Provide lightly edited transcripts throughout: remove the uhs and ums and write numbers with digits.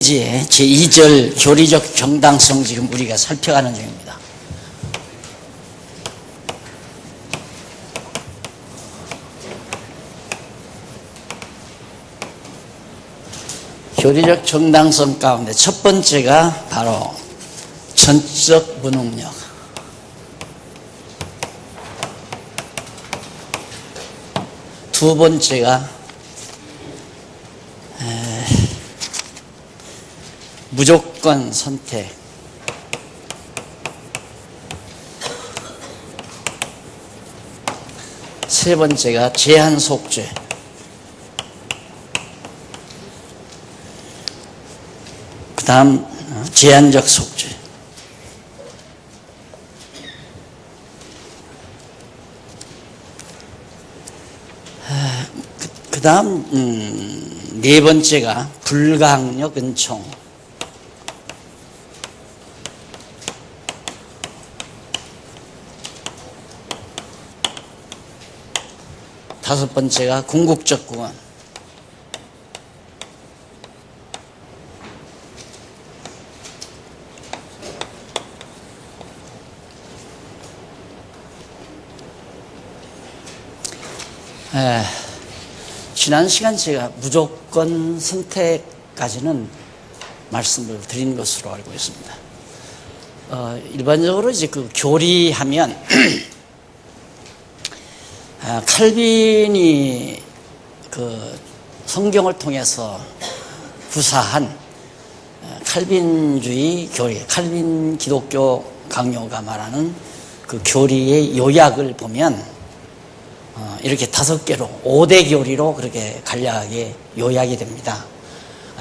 페이지에 제2절 교리적 정당성 지금 우리가 살펴가는 중입니다. 교리적 정당성 가운데 첫 번째가 바로 전적 무능력. 두 번째가 무조건 선택. 세 번째가 제한 속죄. 그 다음 제한적 속죄. 그 다음 네 번째가 불가항력 은총. 다섯 번째가 궁극적 구원. 지난 시간 제가 무조건 선택까지는 말씀을 드린 것으로 알고 있습니다. 일반적으로 이제 그 교리하면 칼빈이 그 성경을 통해서 구사한 칼빈주의 교리, 칼빈 기독교 강요가 말하는 그 교리의 요약을 보면 이렇게 5개로 5대 교리로 그렇게 간략하게 요약이 됩니다.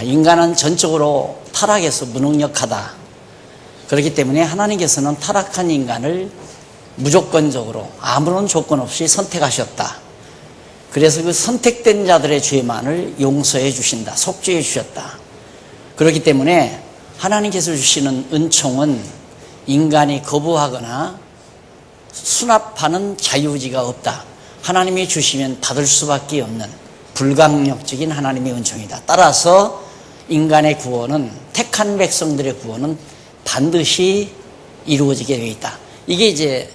인간은 전적으로 타락해서 무능력하다. 그렇기 때문에 하나님께서는 타락한 인간을 무조건적으로 아무런 조건 없이 선택하셨다. 그래서 그 선택된 자들의 죄만을 용서해 주신다. 속죄해 주셨다. 그렇기 때문에 하나님께서 주시는 은총은 인간이 거부하거나 수납하는 자유의지가 없다. 하나님이 주시면 받을 수밖에 없는 불강력적인 하나님의 은총이다. 따라서 인간의 구원은, 택한 백성들의 구원은 반드시 이루어지게 되어 있다. 이게 이제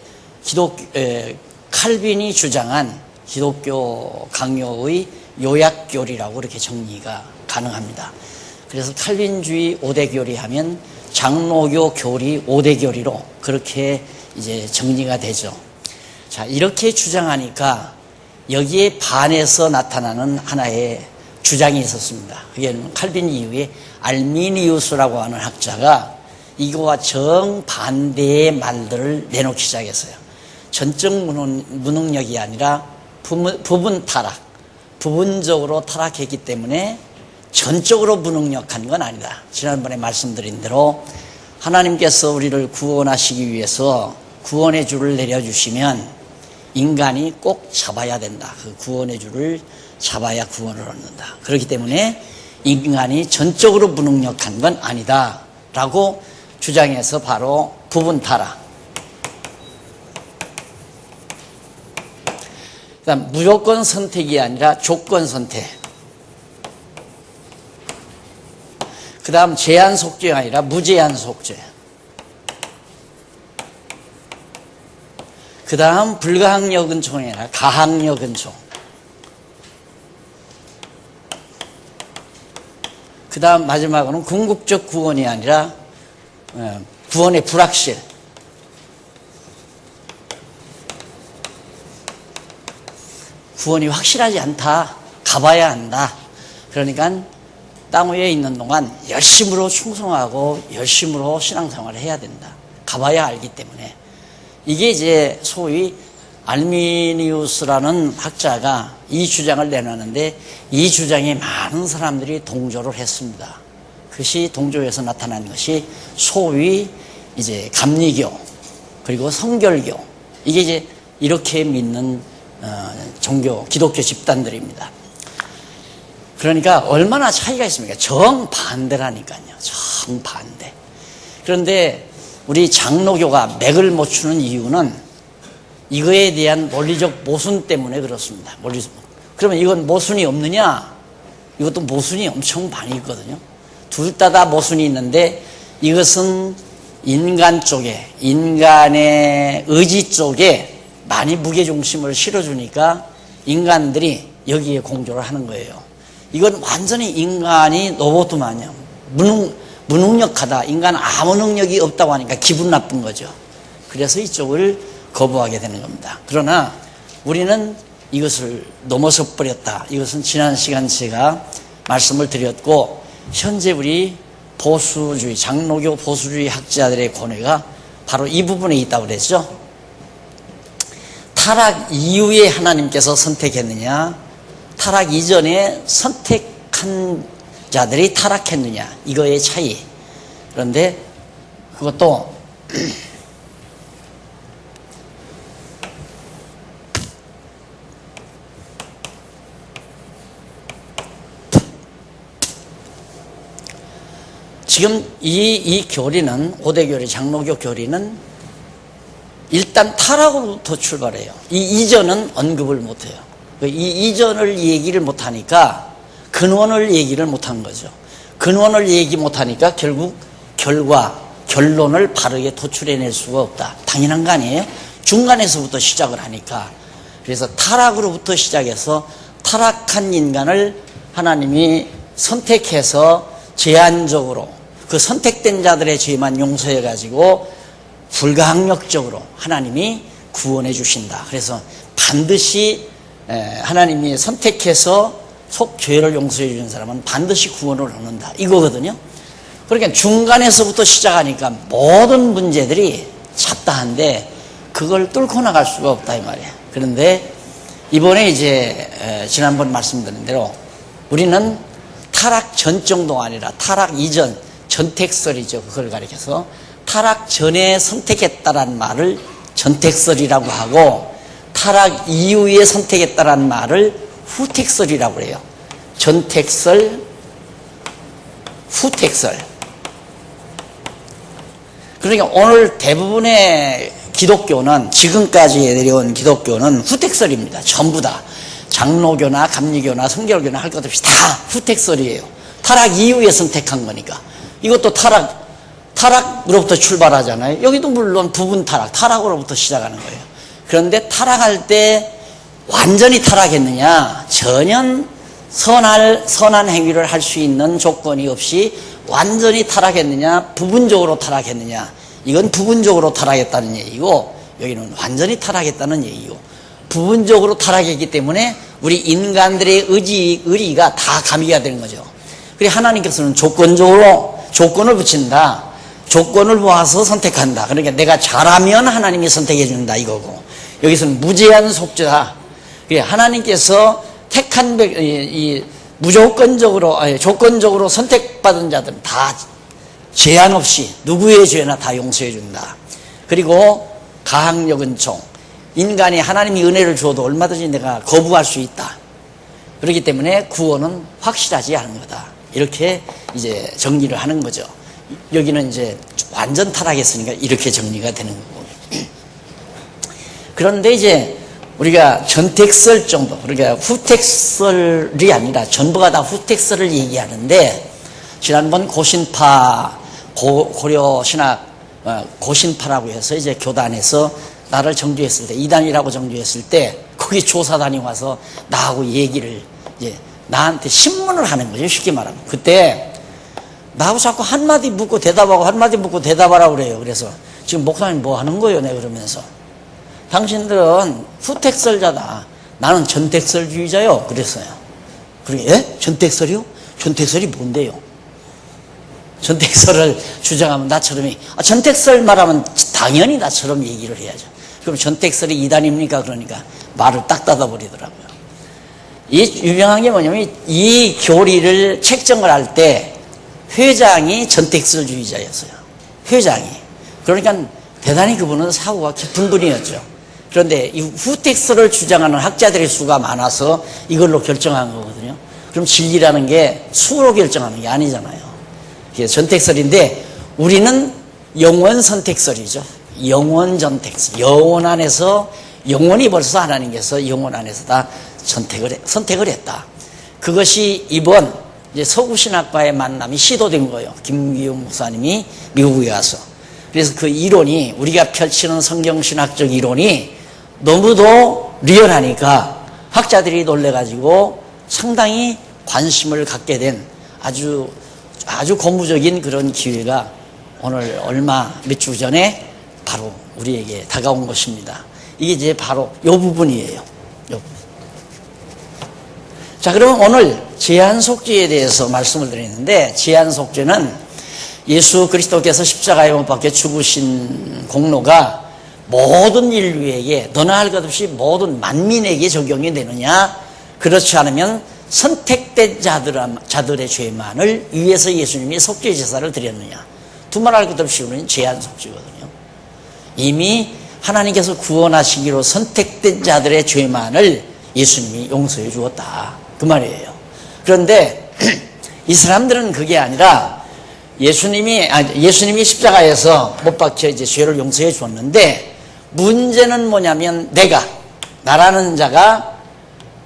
칼빈이 주장한 기독교 강요의 요약교리라고 이렇게 정리가 가능합니다. 그래서 칼빈주의 5대 교리 하면 장로교 교리 5대 교리로 그렇게 이제 정리가 되죠. 자, 이렇게 주장하니까 여기에 반해서 나타나는 하나의 주장이 있었습니다. 그게 칼빈 이후에 알미니우스라고 하는 학자가 이거와 정반대의 말들을 내놓기 시작했어요. 전적 무능력이 아니라 부분 타락, 부분적으로 타락했기 때문에 전적으로 무능력한 건 아니다. 지난번에 말씀드린 대로 하나님께서 우리를 구원하시기 위해서 구원의 줄을 내려주시면 인간이 꼭 잡아야 된다. 그 구원의 줄을 잡아야 구원을 얻는다. 그렇기 때문에 인간이 전적으로 무능력한 건 아니다 라고 주장해서 바로 부분 타락. 그다음 무조건 선택이 아니라 조건 선택. 그 다음 제한 속죄가 아니라 무제한 속죄. 그 다음 불가항력 은총이 아니라 가항력 은총. 그 다음 마지막으로는 궁극적 구원이 아니라 구원의 불확실. 구원이 확실하지 않다. 가봐야 한다. 그러니까 땅 위에 있는 동안 열심으로 충성하고 열심으로 신앙생활을 해야 된다. 가봐야 알기 때문에. 이게 이제 소위 알미니우스라는 학자가 이 주장을 내놨는데 이 주장에 많은 사람들이 동조를 했습니다. 그것이 동조해서 나타난 것이 소위 이제 감리교 그리고 성결교, 이게 이제 이렇게 믿는 종교 기독교 집단들입니다. 그러니까 얼마나 차이가 있습니까? 정반대라니까요. 정반대. 그런데 우리 장로교가 맥을 못 추는 이유는 이거에 대한 논리적 모순 때문에 그렇습니다. 그러면 이건 모순이 없느냐? 이것도 모순이 엄청 많이 있거든요. 둘 다 모순이 있는데 이것은 인간 쪽에, 인간의 의지 쪽에 많이 무게중심을 실어주니까 인간들이 여기에 공조를 하는 거예요. 이건 완전히 인간이 로봇 마냥 무능력하다, 인간 아무 능력이 없다고 하니까 기분 나쁜 거죠. 그래서 이쪽을 거부하게 되는 겁니다. 그러나 우리는 이것을 넘어서 버렸다. 이것은 지난 시간 제가 말씀을 드렸고, 현재 우리 보수주의, 장로교 보수주의 학자들의 고뇌가 바로 이 부분에 있다고 그랬죠. 타락 이후에 하나님께서 선택했느냐, 타락 이전에 선택한 자들이 타락했느냐, 이거의 차이. 그런데 그것도 지금 이 교리는, 5대 교리, 장로교 교리는 일단 타락으로부터 출발해요. 이 이전은 언급을 못해요. 이 이전을 얘기를 못하니까 근원을 얘기를 못한 거죠. 근원을 얘기 못하니까 결국 결론을 바르게 도출해낼 수가 없다. 당연한 거 아니에요? 중간에서부터 시작을 하니까. 그래서 타락으로부터 시작해서 타락한 인간을 하나님이 선택해서 제한적으로 그 선택된 자들의 죄만 용서해가지고 불가항력적으로 하나님이 구원해 주신다. 그래서 반드시 하나님이 선택해서 속 죄를 용서해 주는 사람은 반드시 구원을 얻는다. 이거거든요. 그러니까 중간에서부터 시작하니까 모든 문제들이 잡다한데 그걸 뚫고 나갈 수가 없다 이 말이에요. 그런데 이번에 이제 지난번 말씀드린 대로 우리는 타락 전 정도가 아니라 타락 이전, 전택설이죠. 그걸 가리켜서 타락 전에 선택했다라는 말을 전택설이라고 하고, 타락 이후에 선택했다라는 말을 후택설이라고 해요. 전택설, 후택설. 그러니까 오늘 대부분의 기독교는, 지금까지 내려온 기독교는 후택설입니다. 전부 다. 장로교나 감리교나 성결교나 할 것 없이 다 후택설이에요. 타락 이후에 선택한 거니까. 이것도 타락으로부터 출발하잖아요. 여기도 물론 부분 타락으로부터 시작하는 거예요. 그런데 타락할 때 완전히 타락했느냐, 전혀 선한 행위를 할 수 있는 조건이 없이 완전히 타락했느냐, 부분적으로 타락했느냐, 이건 부분적으로 타락했다는 얘기고, 여기는 완전히 타락했다는 얘기고, 부분적으로 타락했기 때문에 우리 인간들의 의리가 다 가미가 되는 거죠. 그래서 하나님께서는 조건을 붙인다. 조건을 모아서 선택한다. 그러니까 내가 잘하면 하나님이 선택해 준다 이거고, 여기서는 무제한 속죄다. 하나님께서 택한 조건적으로 선택받은 자들은 다 제한 없이 누구의 죄나 다 용서해 준다. 그리고 가항력 은총, 인간이 하나님이 은혜를 주어도 얼마든지 내가 거부할 수 있다. 그렇기 때문에 구원은 확실하지 않은 거다. 이렇게 이제 정리를 하는 거죠. 여기는 이제 완전 타락했으니까 이렇게 정리가 되는 거고. 그런데 이제 우리가 전택설 정도, 그러니까 후택설이 아니라 전부가 다 후택설을 얘기하는데, 지난번 고신파, 고려 신학 고신파라고 해서 이제 교단에서 나를 정죄했을 때, 이단이라고 정죄했을 때, 거기 조사단이 와서 나하고 얘기를, 이제 나한테 신문을 하는 거죠. 쉽게 말하면. 그때 나하고 자꾸 한마디 묻고 대답하고 한마디 묻고 대답하라고 그래요. 그래서 지금 목사님 뭐 하는 거예요? 내가 그러면서. 당신들은 후택설자다. 나는 전택설주의자요. 그랬어요. 그러게, 예? 전택설이요? 전택설이 뭔데요? 전택설을 주장하면 나처럼, 전택설 말하면 당연히 나처럼 얘기를 해야죠. 그럼 전택설이 이단입니까? 그러니까 말을 딱 닫아버리더라고요. 이 유명한 게 뭐냐면, 이 교리를 책정을 할 때 회장이 전택설주의자였어요. 회장이. 그러니까 대단히 그분은 사고가 깊은 분이었죠. 그런데 이 후택설을 주장하는 학자들의 수가 많아서 이걸로 결정한 거거든요. 그럼 진리라는 게 수로 결정하는 게 아니잖아요. 이게 전택설인데, 우리는 영원 선택설이죠. 영원 전택설. 영원 안에서, 영원히 벌써 하나님께서 영원 안에서 다 선택을 했다. 그것이 이번 이제 서구신학과의 만남이 시도된 거예요. 김기용 목사님이 미국에 가서. 그래서 그 이론이, 우리가 펼치는 성경신학적 이론이 너무도 리얼하니까 학자들이 놀래가지고 상당히 관심을 갖게 된 아주 고무적인 그런 기회가 오늘 얼마 몇 주 전에 바로 우리에게 다가온 것입니다. 이게 이제 바로 이 부분이에요. 요 부분. 자, 그러면 오늘 제한속죄에 대해서 말씀을 드리는데, 제한속죄는 예수 그리스도께서 십자가에 못 박혀 죽으신 공로가 모든 인류에게 너나 할 것 없이 모든 만민에게 적용이 되느냐, 그렇지 않으면 선택된 자들의 죄만을 위해서 예수님이 속죄 제사를 드렸느냐, 두말할 것 없이 우리는 제한속죄거든요. 이미 하나님께서 구원하시기로 선택된 자들의 죄만을 예수님이 용서해 주었다, 그 말이에요. 그런데 이 사람들은 그게 아니라 예수님이 십자가에서 못 박혀 이제 죄를 용서해 주었는데, 문제는 뭐냐면 나라는 자가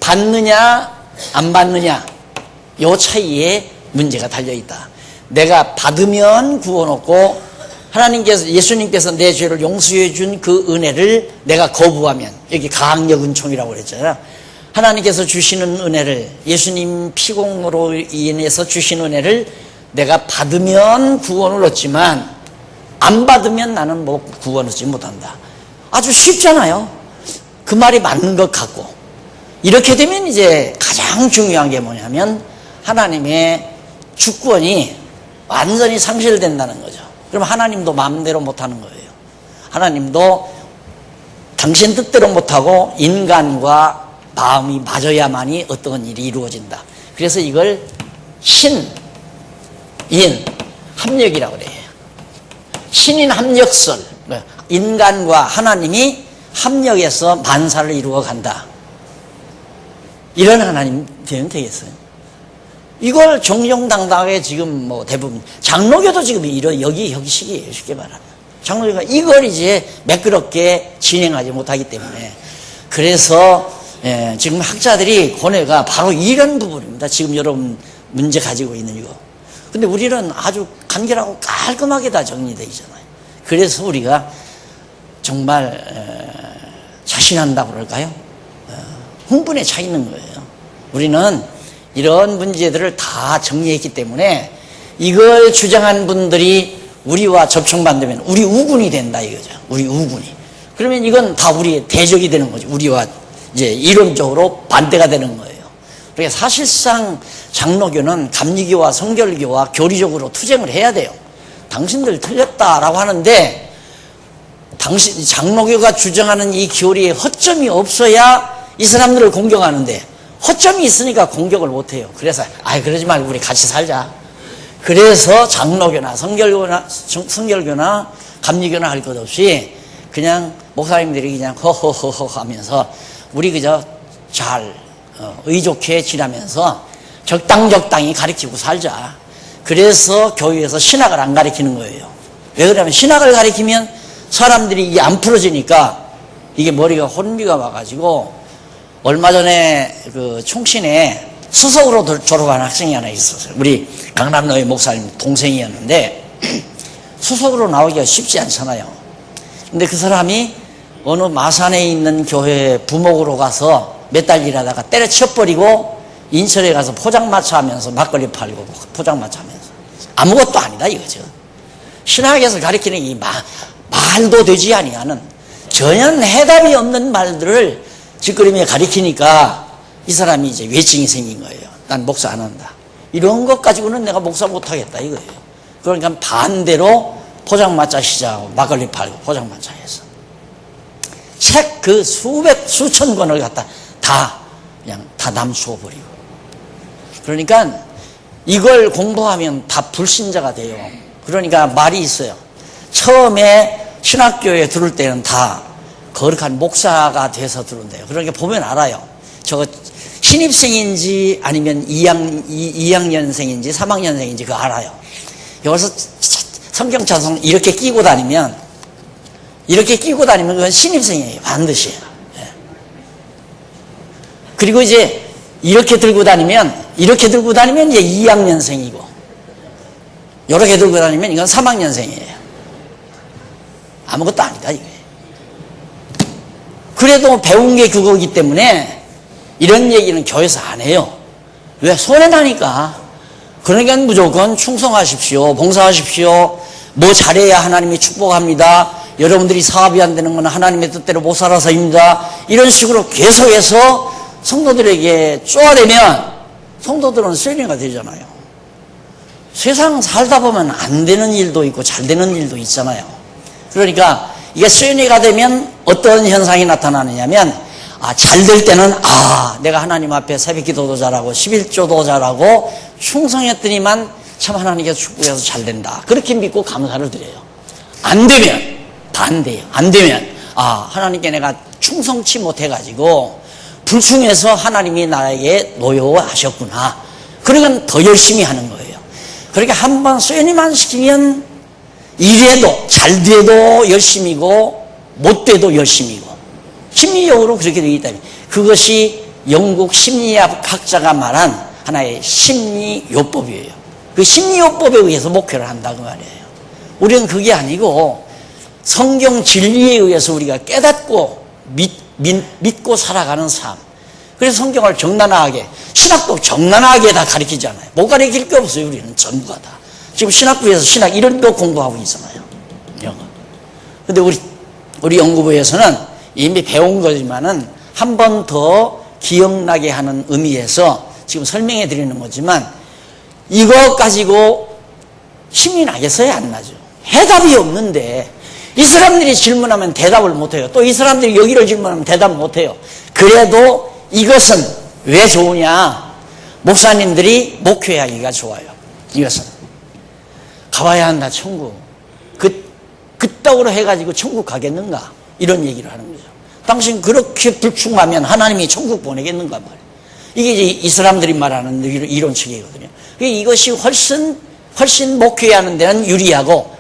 받느냐 안 받느냐, 요 차이에 문제가 달려있다. 내가 받으면 구원 얻고, 예수님께서 내 죄를 용서해 준 그 은혜를 내가 거부하면, 여기 가학력 은총이라고 그랬잖아요. 하나님께서 주시는 은혜를, 예수님 피공으로 인해서 주신 은혜를 내가 받으면 구원을 얻지만 안 받으면 나는 구원 얻지 못한다. 아주 쉽잖아요. 그 말이 맞는 것 같고. 이렇게 되면 이제 가장 중요한 게 뭐냐면 하나님의 주권이 완전히 상실된다는 거죠. 그럼 하나님도 마음대로 못하는 거예요. 하나님도 당신 뜻대로 못하고 인간과 마음이 맞아야만이 어떤 일이 이루어진다. 그래서 이걸 신, 인, 합력이라고 그래요. 신인 합력설, 인간과 하나님이 합력해서 만사를 이루어 간다. 이런 하나님 되면 되겠어요? 이걸 정정당당하게 지금 대부분, 장로교도 지금 여기 시기예요, 쉽게 말하면. 장로교가 이걸 이제 매끄럽게 진행하지 못하기 때문에. 그래서, 지금 학자들이 고뇌가 바로 이런 부분입니다. 지금 여러분 문제 가지고 있는 이거. 근데 우리는 아주 간결하고 깔끔하게 다 정리되어 있잖아요. 그래서 우리가 정말, 자신한다고 그럴까요? 흥분에 차 있는 거예요. 우리는 이런 문제들을 다 정리했기 때문에 이걸 주장한 분들이 우리와 접촉받으면 우리 우군이 된다 이거죠. 우리 우군이. 그러면 이건 다 우리의 대적이 되는 거죠. 우리와 이제 이론적으로 반대가 되는 거예요. 그러니까 사실상 장로교는 감리교와 성결교와 교리적으로 투쟁을 해야 돼요. 당신들 틀렸다라고 하는데, 장로교가 주장하는 이 교리에 허점이 없어야 이 사람들을 공격하는데, 허점이 있으니까 공격을 못해요. 그래서 그러지 말고 우리 같이 살자. 그래서 장로교나 성결교나 감리교나 할 것 없이 그냥 목사님들이 그냥 허허허허 하면서 우리 그저 잘 의좋게 지내면서 적당히 가르치고 살자. 그래서 교회에서 신학을 안 가르치는 거예요. 왜 그러냐면 신학을 가르치면 사람들이 이게 안 풀어지니까 이게 머리가 혼미가 와가지고, 얼마 전에 그 총신에 수석으로 졸업한 학생이 하나 있었어요. 우리 강남로의 목사님 동생이었는데 수석으로 나오기가 쉽지 않잖아요. 근데 그 사람이 어느 마산에 있는 교회 부목으로 가서 몇 달 일하다가 때려치워버리고 인천에 가서 포장마차 하면서 막걸리 팔고 포장마차 하면서 아무것도 아니다 이거죠. 신학에서 가르치는 이 말도 되지 아니하는 전혀 해답이 없는 말들을 짓거리며 가르치니까 이 사람이 이제 외증이 생긴 거예요. 난 목사 안 한다. 이런 것 가지고는 내가 목사 못 하겠다 이거예요. 그러니까 반대로 포장마차 시작하고 막걸리 팔고 포장마차에서 책 그 수천 권을 갖다 그냥 다 남수어버리고. 그러니까 이걸 공부하면 다 불신자가 돼요. 그러니까 말이 있어요. 처음에 신학교에 들을 때는 다 거룩한 목사가 돼서 들어온대요. 그러니까 보면 알아요. 저거 신입생인지 아니면 2학년생인지 3학년생인지 그거 알아요. 여기서 성경찬송 이렇게 끼고 다니면 그건 신입생이에요. 반드시. 그리고 이제 이렇게 들고 다니면 이렇게 들고 다니면 이제 2학년생이고, 이렇게 들고 다니면 이건 3학년생이에요. 아무것도 아니다, 이거예요. 그래도 배운 게 그거기 때문에 이런 얘기는 교회에서 안 해요. 왜? 손해나니까. 그러니까 무조건 충성하십시오. 봉사하십시오. 뭐 잘해야 하나님이 축복합니다. 여러분들이 사업이 안 되는 건 하나님의 뜻대로 못 살아서입니다. 이런 식으로 계속해서 성도들에게 쪼아대면 성도들은 쇠뇌가 되잖아요. 세상 살다 보면 안 되는 일도 있고 잘 되는 일도 있잖아요. 그러니까 이게 쇠뇌가 되면 어떤 현상이 나타나느냐면, 잘 될 때는 내가 하나님 앞에 새벽 기도도 잘하고 11조도 잘하고 충성했더니만 참 하나님께서 축복해서 잘 된다, 그렇게 믿고 감사를 드려요. 안 되면 반대예요. 안 되면 하나님께 내가 충성치 못해가지고 불충해서 하나님이 나에게 노여워하셨구나, 그러니까 더 열심히 하는 거예요. 그러니까 한번 쇠뇌만 시키면 이래도 잘 돼도 열심이고 못 돼도 열심이고, 심리적으로 그렇게 되기 때문에 그것이 영국 심리학자가 말한 하나의 심리요법이에요. 그 심리요법에 의해서 목회를 한다, 그 말이에요. 우리는 그게 아니고 성경 진리에 의해서 우리가 깨닫고 믿고 살아가는 삶. 그래서 성경을 정나라하게, 신학도 정나라하게 다 가르치잖아요. 못 가르칠 게 없어요. 우리는 전부가 다. 지금 신학부에서 신학 이런 거 공부하고 있잖아요. 이런 거. 근데 우리 연구부에서는 이미 배운 거지만은 한 번 더 기억나게 하는 의미에서 지금 설명해 드리는 거지만, 이거 가지고 힘이 나겠어요? 안 나죠? 해답이 없는데 이 사람들이 질문하면 대답을 못해요. 또 이 사람들이 여기를 질문하면 대답을 못해요. 그래도 이것은 왜 좋으냐? 목사님들이 목회하기가 좋아요. 이것은 가봐야 한다, 천국. 그따구로 해가지고 천국 가겠는가? 이런 얘기를 하는 거죠. 당신 그렇게 불충하면 하나님이 천국 보내겠는가 말이에요. 이게 이제 이 사람들이 말하는 이론책이거든요. 이것이 훨씬 목회하는 데는 유리하고,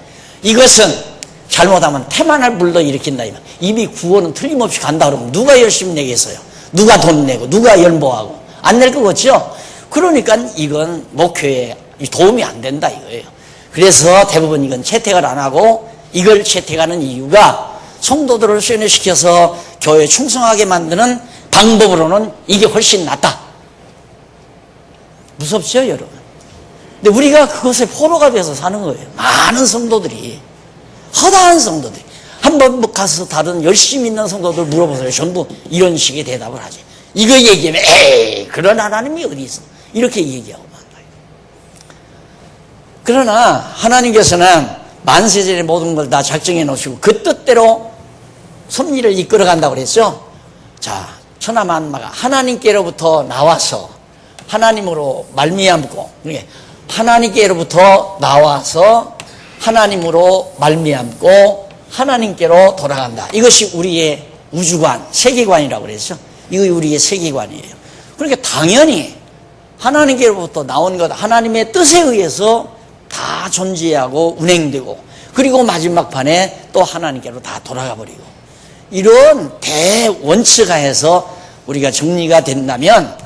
이것은 잘못하면 태만을 불러일으킨다. 이미 구원은 틀림없이 간다 그러면 누가 열심히 내겠어요? 누가 돈 내고 누가 연보하고 안 낼 것 같죠? 그러니까 이건 목회에 도움이 안 된다 이거예요. 그래서 대부분 이건 채택을 안 하고, 이걸 채택하는 이유가 성도들을 쇠뇌시켜서 교회에 충성하게 만드는 방법으로는 이게 훨씬 낫다. 무섭죠, 여러분? 근데 우리가 그것에 포로가 돼서 사는 거예요. 많은 성도들이, 허다한 성도들이. 한번 가서 다른 열심히 있는 성도들 물어보세요. 전부 이런 식의 대답을 하지. 이거 얘기하면 에이, 그런 하나님이 어디 있어? 이렇게 얘기하고 만나요. 그러나 하나님께서는 만세전에 모든 걸 다 작정해 놓으시고 그 뜻대로 섭리를 이끌어 간다고 그랬죠. 자, 천하만마가 하나님께로부터 나와서 하나님으로 말미암고, 하나님께로부터 나와서 하나님으로 말미암고 하나님께로 돌아간다. 이것이 우리의 우주관, 세계관이라고 그랬죠. 이거 우리의 세계관이에요. 그러니까 당연히 하나님께로부터 나온 것, 하나님의 뜻에 의해서 다 존재하고 운행되고, 그리고 마지막 판에 또 하나님께로 다 돌아가 버리고, 이런 대원칙하에서 우리가 정리가 된다면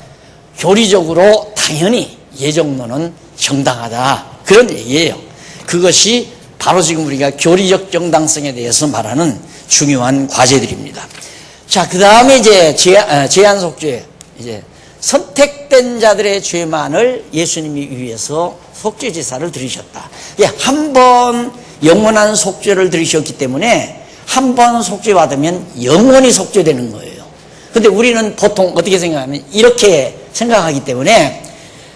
교리적으로 당연히 예정론은 정당하다, 그런 얘기예요. 그것이 바로 지금 우리가 교리적 정당성에 대해서 말하는 중요한 과제들입니다. 자, 그 다음에 이제 제한속죄, 이제 선택된 자들의 죄만을 예수님이 위해서 속죄제사를 드리셨다. 한 번 영원한 속죄를 드리셨기 때문에 한 번 속죄받으면 영원히 속죄되는 거예요. 근데 우리는 보통 어떻게 생각하면 이렇게 생각하기 때문에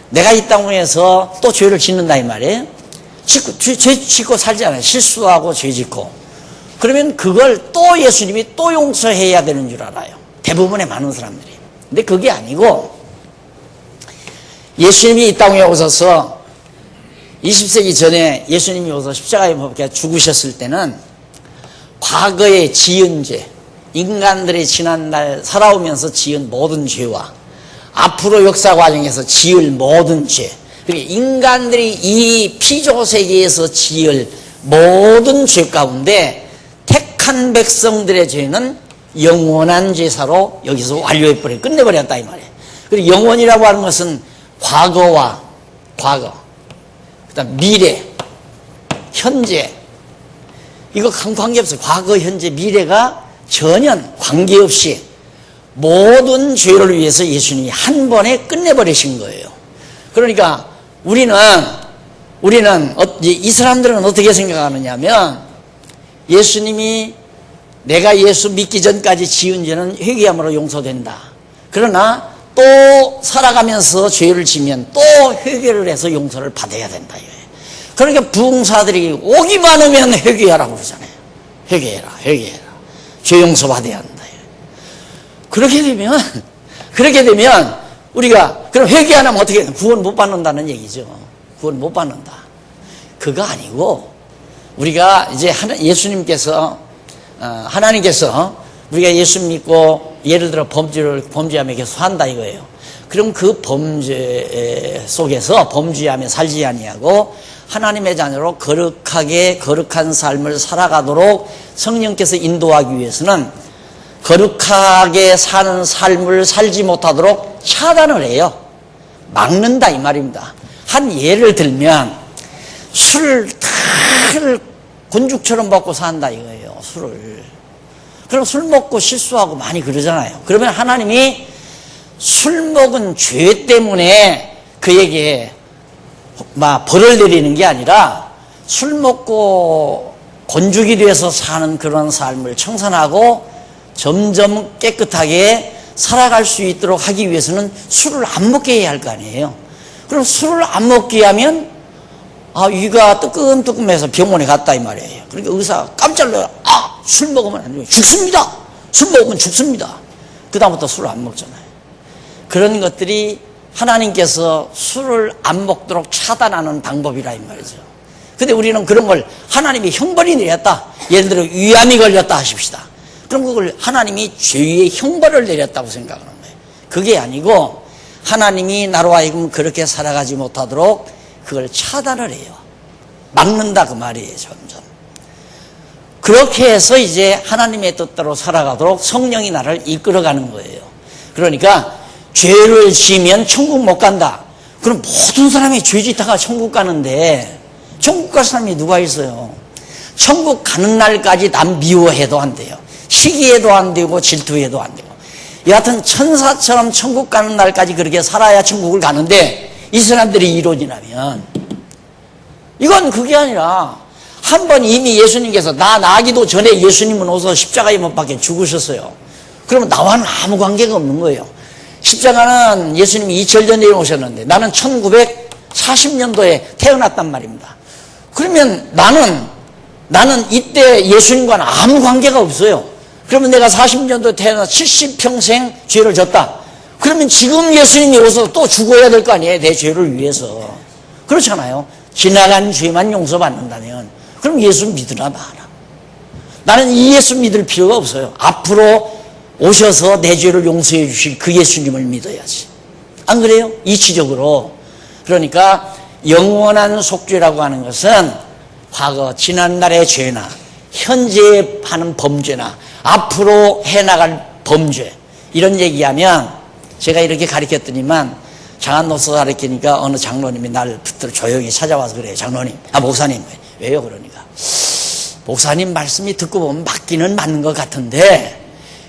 내가 이 땅에서 또 죄를 짓는다 이 말이에요. 죄 짓고 살잖아요. 실수하고 죄 짓고. 그러면 그걸 또 예수님이 또 용서해야 되는 줄 알아요. 대부분의 많은 사람들이. 근데 그게 아니고, 예수님이 이 땅에 오셔서 20세기 전에 예수님이 오셔서 십자가에 못 박혀 죽으셨을 때는 과거에 지은 죄, 인간들이 지난날 살아오면서 지은 모든 죄와 앞으로 역사 과정에서 지을 모든 죄, 그리고 인간들이 이 피조 세계에서 지을 모든 죄 가운데 택한 백성들의 죄는 영원한 제사로 여기서 완료해버려 끝내버렸다 이 말이에요. 그리고 영원이라고 하는 것은 과거, 그다음 미래, 현재, 이거 관계없어요. 과거, 현재, 미래가 전혀 관계없이 모든 죄를 위해서 예수님이 한 번에 끝내버리신 거예요. 그러니까 우리는 이 사람들은 어떻게 생각하느냐면, 예수님이 내가 예수 믿기 전까지 지은 죄는 회개함으로 용서된다. 그러나 또 살아가면서 죄를 지면 또 회개를 해서 용서를 받아야 된다 이거예요. 그러니까 부흥사들이 오기만 하면 회개하라고 그러잖아요. 회개해라. 죄 용서 받아야 한다. 그렇게 되면 우리가 그럼 회개 안 하면 어떻게 구원 못 받는다는 얘기죠. 구원 못 받는다. 그거 아니고, 우리가 이제 하나님께서 우리가 예수 믿고 예를 들어 범죄하며 계속 한다 이거예요. 그럼 그 범죄 속에서 범죄하며 살지 아니하고 하나님의 자녀로 거룩한 삶을 살아가도록 성령께서 인도하기 위해서는 거룩하게 사는 삶을 살지 못하도록 차단을 해요. 막는다 이 말입니다. 한 예를 들면 술을 곤죽처럼 먹고 산다 이거예요. 술을. 그럼 술 먹고 실수하고 많이 그러잖아요. 그러면 하나님이 술 먹은 죄 때문에 그에게 벌을 내리는 게 아니라 술 먹고 곤죽이 돼서 사는 그런 삶을 청산하고 점점 깨끗하게 살아갈 수 있도록 하기 위해서는 술을 안 먹게 해야 할 거 아니에요. 그럼 술을 안 먹게 하면 위가 뜨끔뜨끔해서 병원에 갔다 이 말이에요. 그러니까 의사가 깜짝 놀라요. 술 먹으면 안 돼요. 죽습니다. 술 먹으면 죽습니다. 그 다음부터 술을 안 먹잖아요. 그런 것들이 하나님께서 술을 안 먹도록 차단하는 방법이라 이 말이죠. 근데 우리는 그런 걸 하나님이 형벌이 내렸다. 예를 들어 위암이 걸렸다 하십시다. 그럼 그걸 하나님이 죄의 형벌을 내렸다고 생각하는 거예요. 그게 아니고 하나님이 나로 하여금 그렇게 살아가지 못하도록 그걸 차단을 해요. 막는다 그 말이에요. 점점. 그렇게 해서 이제 하나님의 뜻대로 살아가도록 성령이 나를 이끌어가는 거예요. 그러니까 죄를 지으면 천국 못 간다. 그럼 모든 사람이 죄 짓다가 천국 가는데 천국 갈 사람이 누가 있어요? 천국 가는 날까지 남 미워해도 안 돼요. 시기해도 안 되고 질투해도 안 되고. 여하튼 천사처럼 천국 가는 날까지 그렇게 살아야 천국을 가는데 이 사람들이 이루어지려면 이건 그게 아니라 한 번 이미 예수님께서 나 나기도 전에 예수님은 오서 십자가에 못 박혀 죽으셨어요. 그러면 나와는 아무 관계가 없는 거예요. 십자가는 예수님이 2000년 전에 오셨는데 나는 1940년도에 태어났단 말입니다. 그러면 나는 이때 예수님과는 아무 관계가 없어요. 그러면 내가 40년도에 태어나서 70평생 죄를 졌다. 그러면 지금 예수님이 오셔서 또 죽어야 될 거 아니에요. 내 죄를 위해서. 그렇잖아요. 지나간 죄만 용서받는다면 그럼 예수 믿으나 마라. 나는 이 예수 믿을 필요가 없어요. 앞으로 오셔서 내 죄를 용서해 주실 그 예수님을 믿어야지. 안 그래요? 이치적으로. 그러니까 영원한 속죄라고 하는 것은 과거 지난날의 죄나 현재 하는 범죄나 앞으로 해나갈 범죄 이런 얘기하면 제가 이렇게 가르쳤더니만 장안노서 가르치니까 어느 장로님이 날 붙들어 조용히 찾아와서 그래요. 장로님, 목사님. 왜요? 그러니까 목사님 말씀이 듣고 보면 맞기는 맞는 것 같은데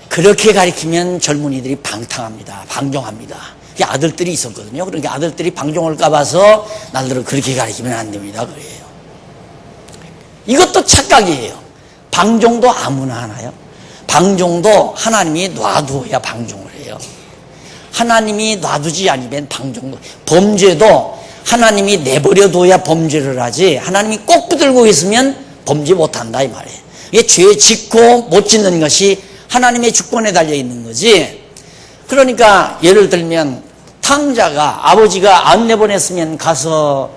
그렇게 가르치면 젊은이들이 방탕합니다. 방종합니다. 아들들이 있었거든요. 그러니까 아들들이 방종을 까봐서 날들을 그렇게 가르치면 안 됩니다. 그래요. 이것도 착각이에요. 방종도 아무나 하나요? 방종도 하나님이 놔두어야 방종을 해요. 하나님이 놔두지 않으면 방종도. 범죄도 하나님이 내버려둬야 범죄를 하지 하나님이 꼭 붙들고 있으면 범죄 못한다 이 말이에요. 이게 죄 짓고 못 짓는 것이 하나님의 주권에 달려있는 거지. 그러니까 예를 들면 탕자가 아버지가 안 내보냈으면 가서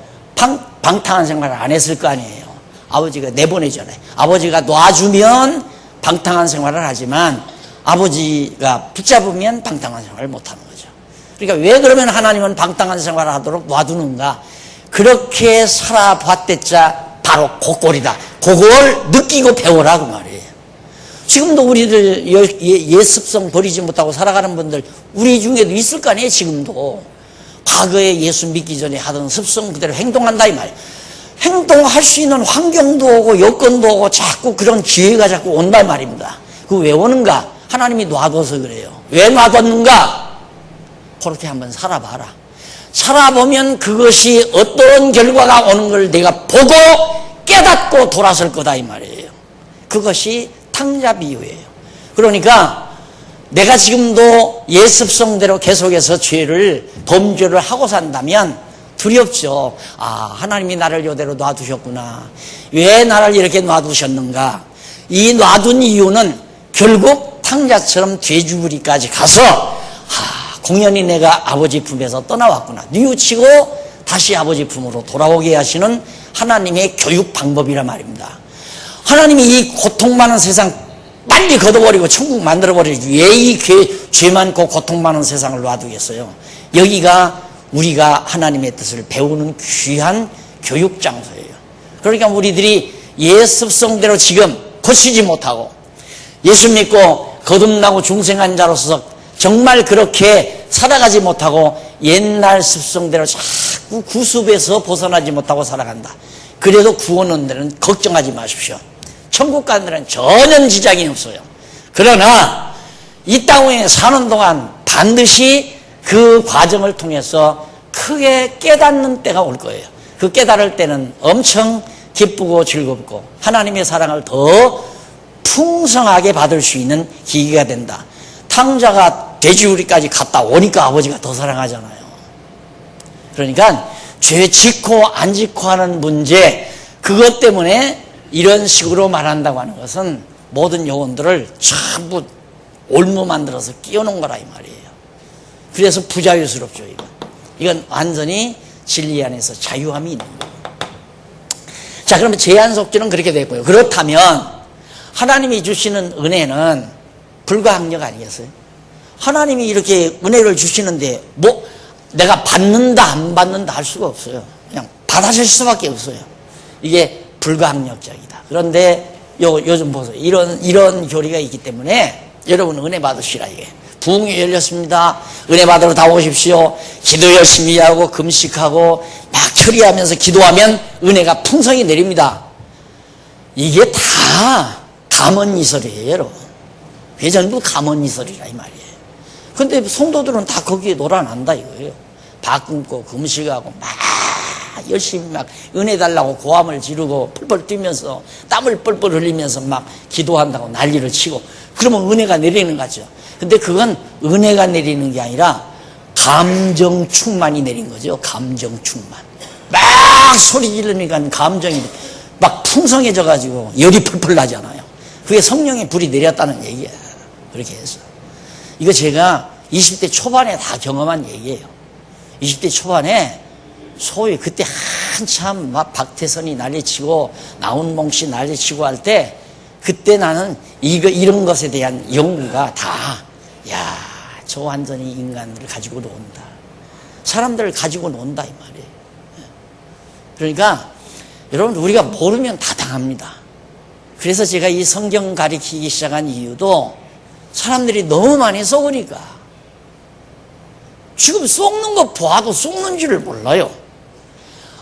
방탕한 생활을 안 했을 거 아니에요. 아버지가 내보내잖아요. 아버지가 놔주면 방탕한 생활을 하지만 아버지가 붙잡으면 방탕한 생활을 못하는 거죠. 그러니까 왜 그러면 하나님은 방탕한 생활을 하도록 놔두는가? 그렇게 살아봤댔자 바로 그 꼴이다. 그걸 느끼고 배워라 그 말이에요. 지금도 우리들 옛습성 버리지 못하고 살아가는 분들 우리 중에도 있을 거 아니에요. 지금도 과거에 예수 믿기 전에 하던 습성 그대로 행동한다 이 말이에요. 행동할 수 있는 환경도 오고 여건도 오고 자꾸 그런 기회가 자꾸 온단 말입니다. 그거 왜 오는가? 하나님이 놔둬서 그래요. 왜 놔뒀는가? 그렇게 한번 살아봐라. 살아보면 그것이 어떤 결과가 오는 걸 내가 보고 깨닫고 돌아설 거다 이 말이에요. 그것이 탕자 비유예요. 그러니까 내가 지금도 예습성대로 계속해서 죄를 범죄를 하고 산다면 두렵죠. 아, 하나님이 나를 이대로 놔두셨구나. 왜 나를 이렇게 놔두셨는가? 이 놔둔 이유는 결국 탕자처럼 돼지우리까지 가서 공연히 내가 아버지 품에서 떠나왔구나. 뉘우치고 다시 아버지 품으로 돌아오게 하시는 하나님의 교육 방법이란 말입니다. 하나님이 이 고통 많은 세상 빨리 걷어버리고 천국 만들어버리지 왜 이 죄 많고 고통 많은 세상을 놔두겠어요? 여기가 우리가 하나님의 뜻을 배우는 귀한 교육 장소예요. 그러니까 우리들이 예습성대로 지금 고치지 못하고 예수 믿고 거듭나고 중생한 자로서 정말 그렇게 살아가지 못하고 옛날 습성대로 자꾸 구습에서 벗어나지 못하고 살아간다. 그래도 구원은 데는 걱정하지 마십시오. 천국 가는 데는 전혀 지장이 없어요. 그러나 이 땅에 사는 동안 반드시 그 과정을 통해서 크게 깨닫는 때가 올 거예요. 그 깨달을 때는 엄청 기쁘고 즐겁고 하나님의 사랑을 더 풍성하게 받을 수 있는 기회가 된다. 탕자가 돼지우리까지 갔다 오니까 아버지가 더 사랑하잖아요. 그러니까 죄 짓고 안 짓고 하는 문제, 그것 때문에 이런 식으로 말한다고 하는 것은 모든 요원들을 전부 올무 만들어서 끼워놓은 거라 이 말이에요. 그래서 부자유스럽죠. 이건 완전히 진리 안에서 자유함이 있는 거예요. 자, 그러면 제한속죄는 그렇게 됐고요. 그렇다면 하나님이 주시는 은혜는 불가항력 아니겠어요? 하나님이 이렇게 은혜를 주시는데 뭐 내가 받는다 안 받는다 할 수가 없어요. 그냥 받아줄 수밖에 없어요. 이게 불가항력적이다. 그런데 요즘 보세요. 이런 교리가 있기 때문에 여러분 은혜 받으시라. 이게 부흥이 열렸습니다. 은혜 받으러 다 오십시오. 기도 열심히 하고 금식하고 막 처리하면서 기도하면 은혜가 풍성히 내립니다. 이게 다 감언이설이에요, 여러분. 그게 전부 감언이설이라 이 말이에요. 근데 성도들은 다 거기에 놀아난다 이거예요. 밥 굶고 금식하고 막 열심히 막 은혜 달라고 고함을 지르고 펄펄 뛰면서 땀을 뻘뻘 흘리면서 막 기도한다고 난리를 치고 그러면 은혜가 내리는 거죠. 근데 그건 은혜가 내리는 게 아니라 감정 충만이 내린 거죠. 감정 충만. 막 소리 지르니까 감정이 막 풍성해져 가지고 열이 펄펄 나잖아요. 그게 성령의 불이 내렸다는 얘기야. 그렇게 해서 이거 제가 20대 초반에 다 경험한 얘기예요. 20대 초반에 소위 그때 한참 막 박태선이 난리치고 나훈봉 씨 난리치고 할 때 그때 나는 이런 것에 대한 연구가 다 저 완전히 인간을 가지고 논다. 사람들을 가지고 논다 이 말이에요. 그러니까 여러분 우리가 모르면 다 당합니다. 그래서 제가 이 성경 가리키기 시작한 이유도 사람들이 너무 많이 쏘으니까 지금 쏘는 거 봐도 쏘는 줄을 몰라요.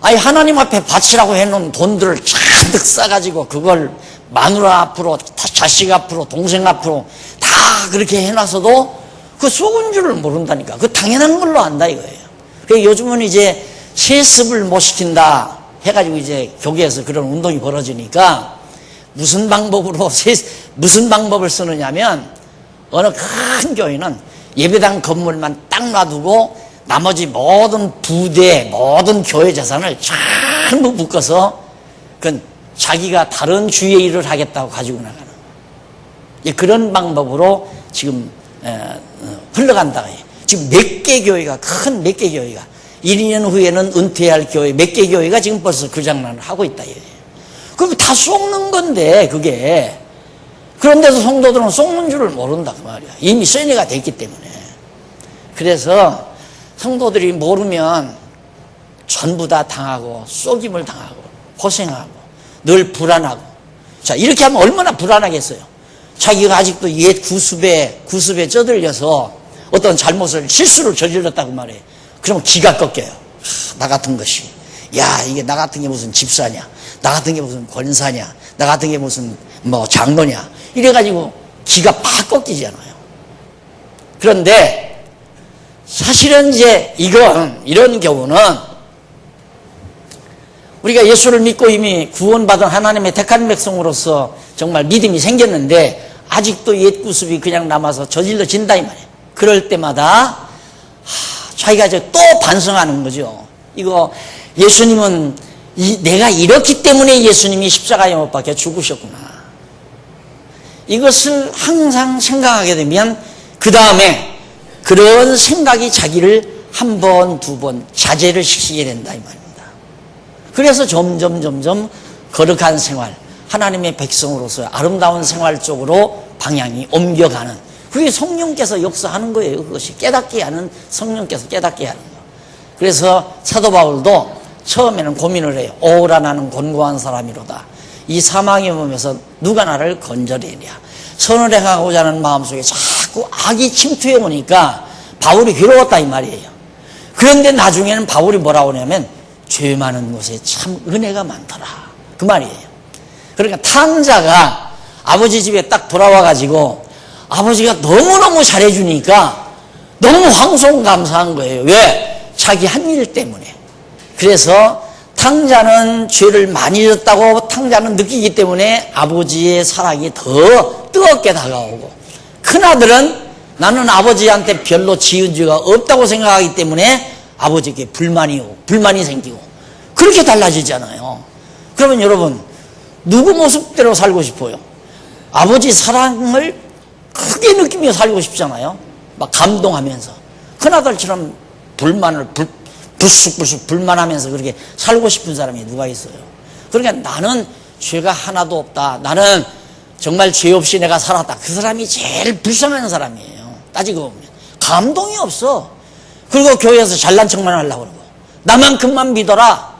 아니 하나님 앞에 바치라고 해놓은 돈들을 잔뜩 싸가지고 그걸 마누라 앞으로 자식 앞으로 동생 앞으로 다 그렇게 해놔서도 그 속은 줄을 모른다니까. 그 당연한 걸로 안다 이거예요. 그러니까 요즘은 이제 세습을 못 시킨다 해가지고 이제 교계에서 그런 운동이 벌어지니까 무슨 방법을 쓰느냐면 어느 큰 교회는 예배당 건물만 딱 놔두고 나머지 모든 부대, 모든 교회 재산을 전부 묶어서 그건 자기가 다른 주의 일을 하겠다고 가지고 나가는 그런 방법으로 지금 흘러간다. 지금 몇 개 교회가, 큰 몇 개 교회가 1, 2년 후에는 은퇴할 교회 몇 개 교회가 지금 벌써 그 장난을 하고 있다. 그럼 다 속는 건데 그게. 그런데도 성도들은 속는 줄을 모른다 그 말이야. 이미 쇠뇌가 됐기 때문에. 그래서 성도들이 모르면 전부 다 당하고 속임을 당하고 고생하고 늘 불안하고. 자, 이렇게 하면 얼마나 불안하겠어요. 자기가 아직도 옛 구습에 쩌들려서 어떤 잘못을 실수를 저질렀다고 말해. 그럼 기가 꺾여요. 나 같은 것이. 야, 이게 나 같은 게 무슨 집사냐. 나 같은 게 무슨 권사냐. 나 같은 게 무슨 장로냐. 이래가지고 기가 팍 꺾이잖아요. 그런데 사실은 이제 이런 경우는 우리가 예수를 믿고 이미 구원받은 하나님의 택한 백성으로서 정말 믿음이 생겼는데 아직도 옛 구습이 그냥 남아서 저질러진다 이 말이에요. 그럴 때마다 자기가 이제 또 반성하는 거죠. 이거 예수님은 내가 이렇기 때문에 예수님이 십자가에 못 박혀 죽으셨구나. 이것을 항상 생각하게 되면 그 다음에 그런 생각이 자기를 한 번, 두 번 자제를 시키게 된다 이 말입니다. 그래서 점점 거룩한 생활, 하나님의 백성으로서 아름다운 생활 쪽으로 방향이 옮겨가는, 그게 성령께서 역사하는 거예요. 그것이 깨닫게 하는, 성령께서 깨닫게 하는 거. 그래서 사도 바울도 처음에는 고민을 해요. 오라 나는 곤고한 사람이로다. 이 사망의 몸에서 누가 나를 건져내랴. 선을 행하고자 하는 마음속에 자꾸 악이 침투해 오니까 바울이 괴로웠다 이 말이에요. 그런데 나중에는 바울이 뭐라고 하냐면 죄 많은 곳에 참 은혜가 많더라 그 말이에요. 그러니까 탕자가 아버지 집에 딱 돌아와가지고 아버지가 너무너무 잘해주니까 너무 황송감사한 거예요. 왜? 자기 한 일 때문에. 그래서 탕자는 죄를 많이 졌다고 탕자는 느끼기 때문에 아버지의 사랑이 더 뜨겁게 다가오고, 큰아들은 나는 아버지한테 별로 지은 죄가 없다고 생각하기 때문에 아버지에게 불만이 생기고, 그렇게 달라지잖아요. 그러면 여러분 누구 모습대로 살고 싶어요? 아버지 사랑을 크게 느끼며 살고 싶잖아요. 막 감동하면서 큰아들처럼 불쑥 불만하면서 그렇게 살고 싶은 사람이 누가 있어요? 그러니까 나는 죄가 하나도 없다, 나는 정말 죄 없이 내가 살았다, 그 사람이 제일 불쌍한 사람이에요. 따지고 보면 감동이 없어. 그리고 교회에서 잘난 척만 하려고 그러고, 나만큼만 믿어라,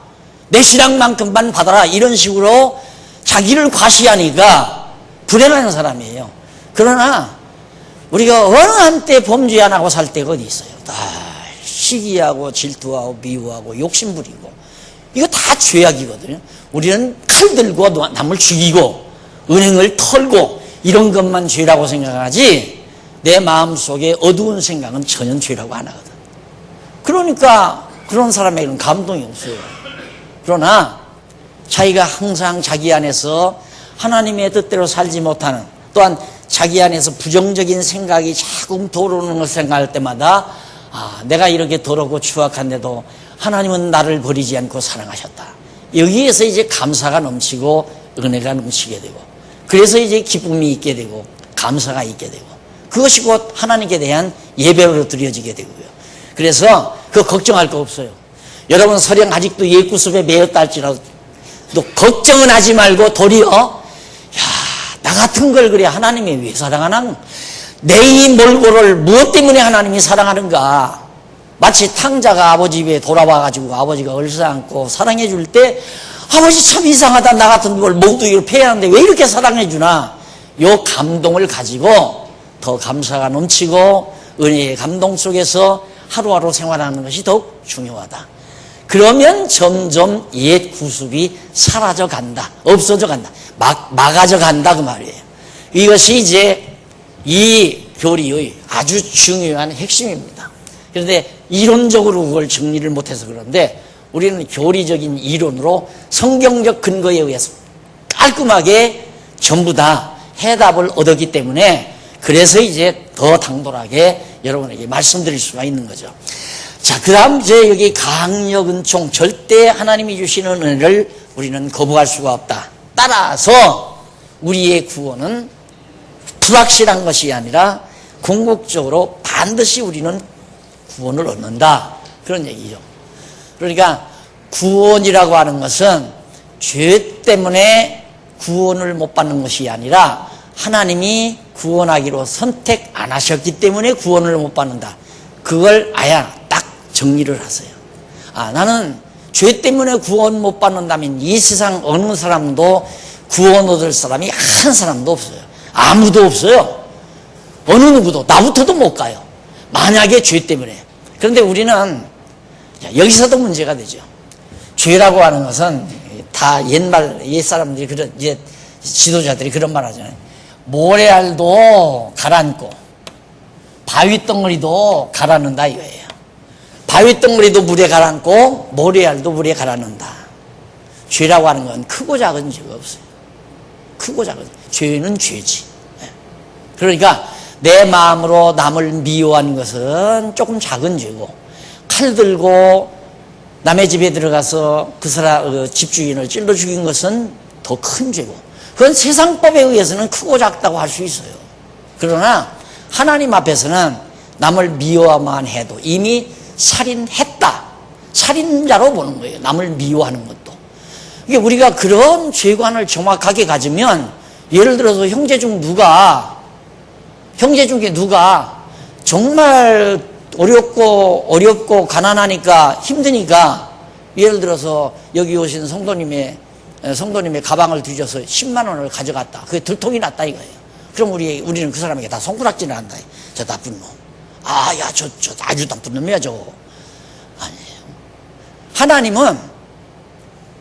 내 신앙만큼만 받아라, 이런 식으로 자기를 과시하니까 불행한 사람이에요. 그러나 우리가 어느 한때 범죄 안 하고 살 때가 어디 있어요? 다 시기하고 질투하고 미워하고 욕심부리고, 이거 다 죄악이거든요. 우리는 칼 들고 남을 죽이고 은행을 털고 이런 것만 죄라고 생각하지, 내 마음속에 어두운 생각은 전혀 죄라고 안 하거든. 그러니까 그런 사람에게는 감동이 없어요. 그러나 자기가 항상 자기 안에서 하나님의 뜻대로 살지 못하는, 또한 자기 안에서 부정적인 생각이 자꾸 돌아오는 것을 생각할 때마다 내가 이렇게 더럽고 추악한데도 하나님은 나를 버리지 않고 사랑하셨다. 여기에서 이제 감사가 넘치고 은혜가 넘치게 되고, 그래서 이제 기쁨이 있게 되고 감사가 있게 되고, 그것이 곧 하나님께 대한 예배로 드려지게 되고요. 그래서 그거 걱정할 거 없어요. 여러분 설령 아직도 옛구습에 매였다 할지라도 걱정은 하지 말고 도리어 나 같은 걸 그래 하나님이 왜 사랑하나? 내 이 몰골을 무엇 때문에 하나님이 사랑하는가? 마치 탕자가 아버지 집에 돌아와가지고 아버지가 얼싸안고 사랑해 줄 때, 아버지 참 이상하다, 나 같은 걸 몽둥이로 패하는데 왜 이렇게 사랑해 주나? 요 감동을 가지고 더 감사가 넘치고 은혜의 감동 속에서 하루하루 생활하는 것이 더욱 중요하다. 그러면 점점 옛 구습이 사라져 간다, 없어져 간다, 막아져 간다 그 말이에요. 이것이 이제 이 교리의 아주 중요한 핵심입니다. 그런데 이론적으로 그걸 정리를 못해서 그런데 우리는 교리적인 이론으로 성경적 근거에 의해서 깔끔하게 전부 다 해답을 얻었기 때문에, 그래서 이제 더 당돌하게 여러분에게 말씀드릴 수가 있는 거죠. 자, 그 다음 이제 여기 강력 은총, 절대 하나님이 주시는 은혜를 우리는 거부할 수가 없다. 따라서 우리의 구원은 불확실한 것이 아니라 궁극적으로 반드시 우리는 구원을 얻는다, 그런 얘기죠. 그러니까 구원이라고 하는 것은 죄 때문에 구원을 못 받는 것이 아니라 하나님이 구원하기로 선택 안 하셨기 때문에 구원을 못 받는다. 그걸 딱 정리를 하세요. 나는 죄 때문에 구원 못 받는다면 이 세상 어느 사람도 구원 얻을 사람이 한 사람도 없어요. 아무도 없어요. 어느 누구도, 나부터도 못 가요. 만약에 죄 때문에. 그런데 우리는 자, 여기서도 문제가 되죠. 죄라고 하는 것은 다 옛 사람들이 그런, 이제 지도자들이 그런 말 하잖아요. 모래알도 가라앉고 바위덩어리도 가라앉는다 이거예요. 바위덩어리도 물에 가라앉고 모래알도 물에 가라앉는다. 죄라고 하는 건 크고 작은 죄가 없어요. 크고 작은 죄는 죄지. 그러니까 내 마음으로 남을 미워하는 것은 조금 작은 죄고, 칼 들고 남의 집에 들어가서 그 사람 집주인을 찔러 죽인 것은 더 큰 죄고, 그건 세상법에 의해서는 크고 작다고 할 수 있어요. 그러나 하나님 앞에서는 남을 미워만 해도 이미 살인했다, 살인자로 보는 거예요. 남을 미워하는 것도. 이게 우리가 그런 죄관을 정확하게 가지면, 예를 들어서 형제 중에 누가 정말 어렵고 가난하니까 힘드니까, 예를 들어서 여기 오신 성도님의 가방을 뒤져서 10만 원을 가져갔다. 그게 들통이 났다 이거예요. 그럼 우리는 그 사람에게 다 손가락질을 한다. 저 나쁜 놈. 아, 야, 저 아주 나쁜 놈이야, 저거. 아니에요. 하나님은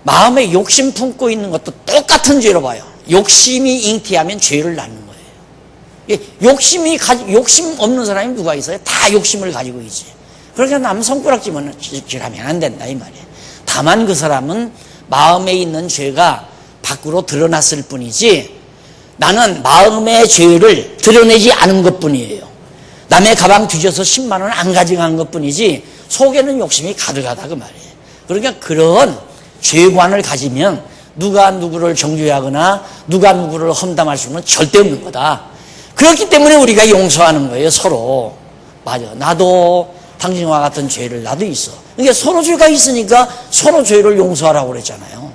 마음에 욕심 품고 있는 것도 똑같은 죄로 봐요. 욕심이 잉태하면 죄를 낳는 거예요. 욕심 없는 사람이 누가 있어요? 다 욕심을 가지고 있지. 그러니까 남 손가락질하면 안 된다 이 말이에요. 다만 그 사람은 마음에 있는 죄가 밖으로 드러났을 뿐이지, 나는 마음의 죄를 드러내지 않은 것뿐이에요. 남의 가방 뒤져서 10만 원 안 가져간 것뿐이지 속에는 욕심이 가득하다 그 말이에요. 그러니까 그런 죄관을 가지면 누가 누구를 정죄하거나 누가 누구를 험담할 수는 절대 없는 거다. 그렇기 때문에 우리가 용서하는 거예요, 서로. 맞아, 나도 당신과 같은 죄를 나도 있어. 그러니까 서로 죄가 있으니까 서로 죄를 용서하라고 그랬잖아요.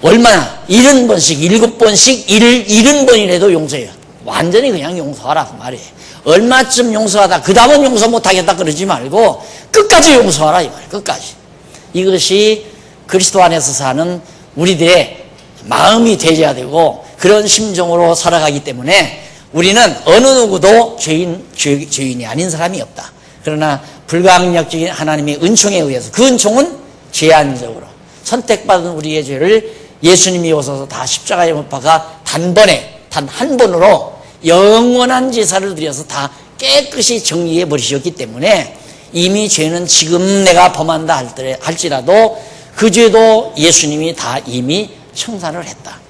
얼마나 70번씩 7번씩 70번이라도 용서해요. 완전히 그냥 용서하라 그 말이에요. 얼마쯤 용서하다 그 다음은 용서 못하겠다 그러지 말고 끝까지 용서하라 이 말이에요. 끝까지. 이것이 그리스도 안에서 사는 우리들의 마음이 되어야 되고, 그런 심정으로 살아가기 때문에 우리는 어느 누구도 죄인이 아닌 사람이 없다. 그러나 불가항력적인 하나님의 은총에 의해서, 그 은총은 제한적으로 선택받은 우리의 죄를 예수님이 오셔서 다 십자가에 못 박아 단번에, 단 한 번으로 영원한 제사를 드려서 다 깨끗이 정리해 버리셨기 때문에, 이미 죄는 지금 내가 범한다 할지라도 그 죄도 예수님이 다 이미 청산을 했다.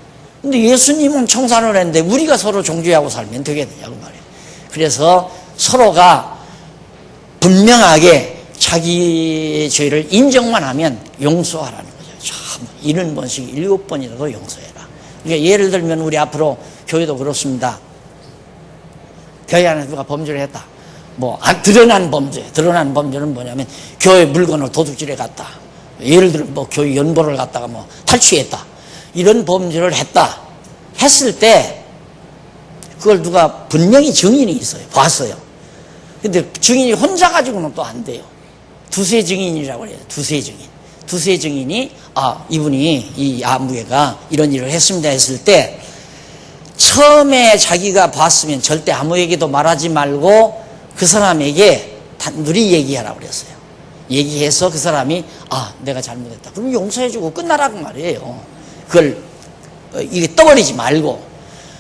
근데 예수님은 청산을 했는데 우리가 서로 정죄하고 살면 되겠느냐고 말이에요. 그래서 서로가 분명하게 자기 죄를 인정만 하면 용서하라는 거죠. 참 70번씩 7번이라도 용서해라. 그러니까 예를 들면 우리 앞으로 교회도 그렇습니다. 교회 안에 누가 범죄를 했다. 드러난 범죄는 뭐냐면 교회 물건을 도둑질해 갔다. 예를 들어 교회 연보를 갖다가 탈취했다. 이런 범죄를 했을 때 그걸 누가 분명히 증인이 있어요. 봤어요. 근데 증인이 혼자 가지고는 또 안 돼요. 두세 증인이라고 해요. 두세 증인이 이분이 이 아무개가 이런 일을 했습니다 했을 때, 처음에 자기가 봤으면 절대 아무에게도 말하지 말고 그 사람에게 단둘이 얘기하라고 그랬어요. 얘기해서 그 사람이 내가 잘못했다. 그럼 용서해주고 끝나라고 말이에요. 그걸 이게 떠버리지 말고.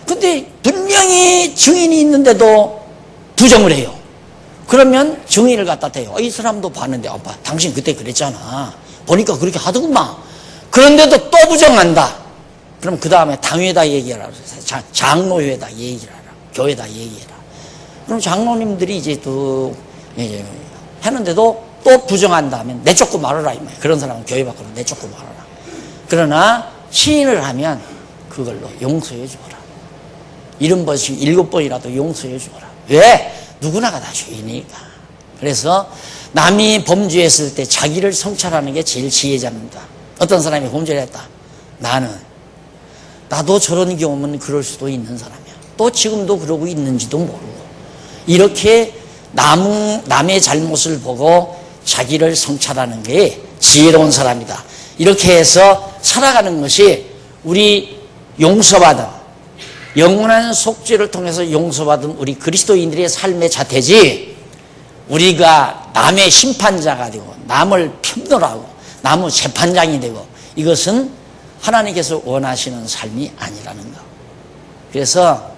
근데 분명히 증인이 있는데도 부정을 해요. 그러면 증인을 갖다 대요. 이 사람도 봤는데 당신 그때 그랬잖아. 보니까 그렇게 하더구만. 그런데도 또 부정한다. 그럼 그 다음에 당회에다 얘기하라. 장로회에다 얘기하라. 교회에다 얘기해라. 그럼 장로님들이 이제 했는데도 또 부정한다 하면 내쫓고 말아라 이 말이야. 그런 사람은 교회 밖으로 내쫓고 말아라. 그러나 시인을 하면 그걸로 용서해 주거라. 70번씩 7번이라도 용서해 주거라. 왜? 누구나가 다 죄인이니까. 그래서 남이 범죄했을 때 자기를 성찰하는 게 제일 지혜자입니다. 어떤 사람이 범죄를 했다. 나도 저런 경우면 그럴 수도 있는 사람이야. 또 지금도 그러고 있는지도 모르고. 이렇게 남의 잘못을 보고 자기를 성찰하는 게 지혜로운 사람이다. 이렇게 해서 살아가는 것이 우리 용서받은, 영원한 속죄를 통해서 용서받은 우리 그리스도인들의 삶의 자태지, 우리가 남의 심판자가 되고 남을 편들하고 남의 재판장이 되고 이것은 하나님께서 원하시는 삶이 아니라는 거. 그래서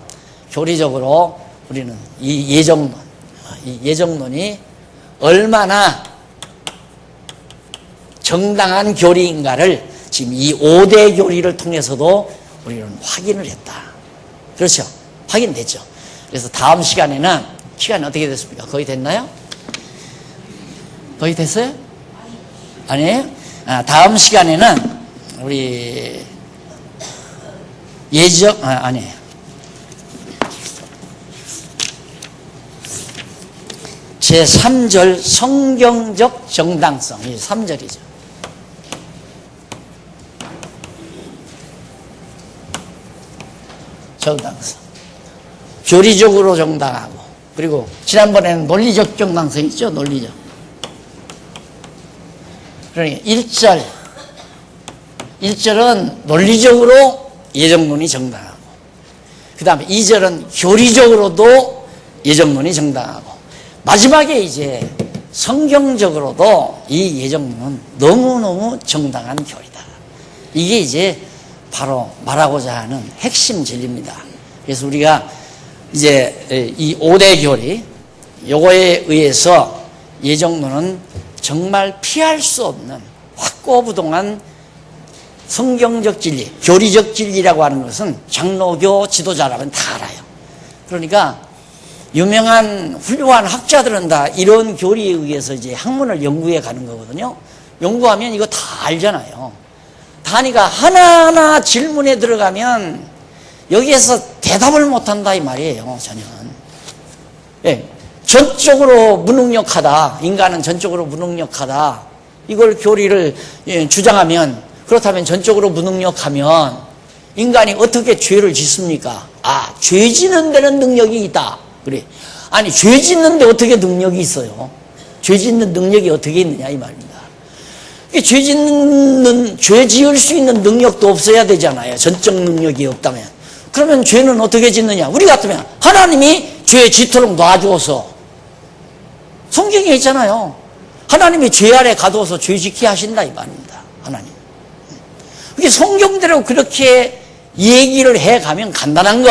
교리적으로 우리는 이 예정론이 얼마나 정당한 교리인가를 지금 이 5대 교리를 통해서도 우리는 확인을 했다. 그렇죠? 확인됐죠. 그래서 다음 시간에는 시간이 어떻게 됐습니까? 거의 됐나요? 거의 됐어요? 아니에요? 다음 시간에는 우리 아니에요. 제3절 성경적 정당성. 이 3절이죠. 정당성. 교리적으로 정당하고, 그리고 지난번에는 논리적 정당성 있죠? 논리적. 그러니까 1절은 논리적으로 예정론이 정당하고, 그 다음에 2절은 교리적으로도 예정론이 정당하고, 마지막에 이제 성경적으로도 이 예정론은 너무너무 정당한 교리다. 이게 이제 바로 말하고자 하는 핵심 진리입니다. 그래서 우리가 이제 이 5대 교리, 요거에 의해서 예정론은 정말 피할 수 없는 확고부동한 성경적 진리, 교리적 진리라고 하는 것은 장로교 지도자라면 다 알아요. 그러니까 유명한 훌륭한 학자들은 다 이런 교리에 의해서 이제 학문을 연구해 가는 거거든요. 연구하면 이거 다 알잖아요. 다니까 하나하나 질문에 들어가면 여기에서 대답을 못한다 이 말이에요. 저는 전적으로 무능력하다, 인간은 전적으로 무능력하다, 이걸 교리를 주장하면, 그렇다면 전적으로 무능력하면 인간이 어떻게 죄를 짓습니까? 죄 짓는 데는 능력이 있다. 그래. 아니, 죄 짓는데 어떻게 능력이 있어요? 죄 짓는 능력이 어떻게 있느냐 이 말입니다. 죄 지을 수 있는 능력도 없어야 되잖아요. 전적 능력이 없다면. 그러면 죄는 어떻게 짓느냐? 우리 같으면 하나님이 죄 짓도록 놔주어서, 성경에 있잖아요. 하나님이 죄 아래 가두어서 죄 짓게 하신다 이 말입니다. 하나님. 그게 성경대로 그렇게 얘기를 해가면 간단한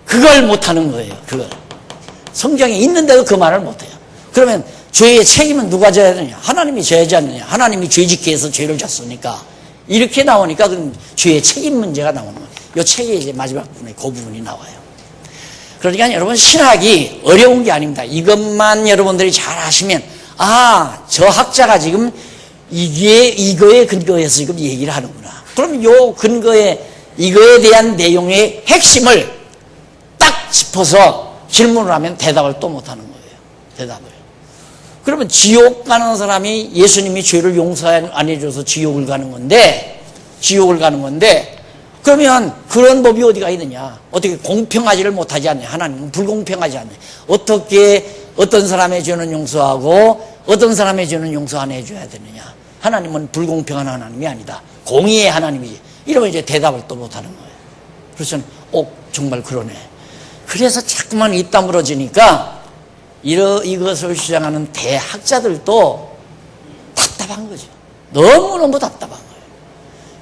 그걸 못하는 거예요. 그걸. 성경에 있는데도 그 말을 못해요. 그러면 죄의 책임은 누가 져야 되느냐? 하나님이 져야지 않느냐? 하나님이 죄 짓게 해서 죄를 졌으니까. 이렇게 나오니까 그럼 죄의 책임 문제가 나오는 거예요. 이 책에 이제 마지막 부분에 그 부분이 나와요. 그러니까 여러분, 신학이 어려운 게 아닙니다. 이것만 여러분들이 잘 하시면, 저 학자가 지금 이거에 근거해서 지금 얘기를 하는구나. 그럼 요 근거에, 이거에 대한 내용의 핵심을 딱 짚어서 질문을 하면 대답을 또 못하는 거예요. 대답을. 그러면 지옥 가는 사람이 예수님이 죄를 용서 안 해줘서 지옥을 가는 건데, 그러면 그런 법이 어디가 있느냐? 어떻게 공평하지를 못하지 않냐? 하나님은 불공평하지 않냐? 어떻게 어떤 사람의 죄는 용서하고 어떤 사람의 죄는 용서 안 해줘야 되느냐? 하나님은 불공평한 하나님이 아니다. 공의의 하나님이지. 이러면 이제 대답을 또 못하는 거예요. 그래서 정말 그러네. 그래서 자꾸만 입 다물어지니까 이것을 주장하는 대학자들도 답답한 거죠. 너무너무 답답한 거예요.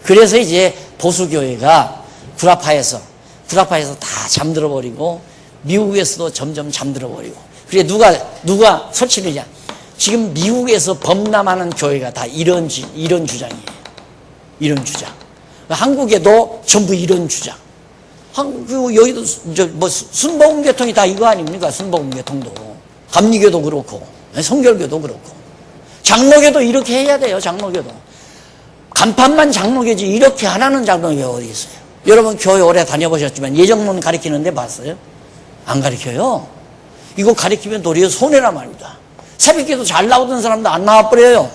그래서 이제 보수교회가 구라파에서 다 잠들어버리고, 미국에서도 점점 잠들어버리고, 그래 누가 설치느냐? 지금 미국에서 범람하는 교회가 다 이런 주장이에요. 이런 주장. 한국에도 전부 이런 주장. 여기도 순복음계통이 다 이거 아닙니까? 순복음계통도. 감리교도 그렇고, 성결교도 그렇고, 장로교도 이렇게 해야 돼요. 장로교도. 간판만 장로교지 이렇게 안 하는 장로교가 어디 있어요? 여러분 교회 오래 다녀보셨지만 예정론 가르치는데 봤어요? 안 가르쳐요. 이거 가르치면 도리어 손해란 말입니다. 새벽기도 잘 나오던 사람도 안 나와버려요.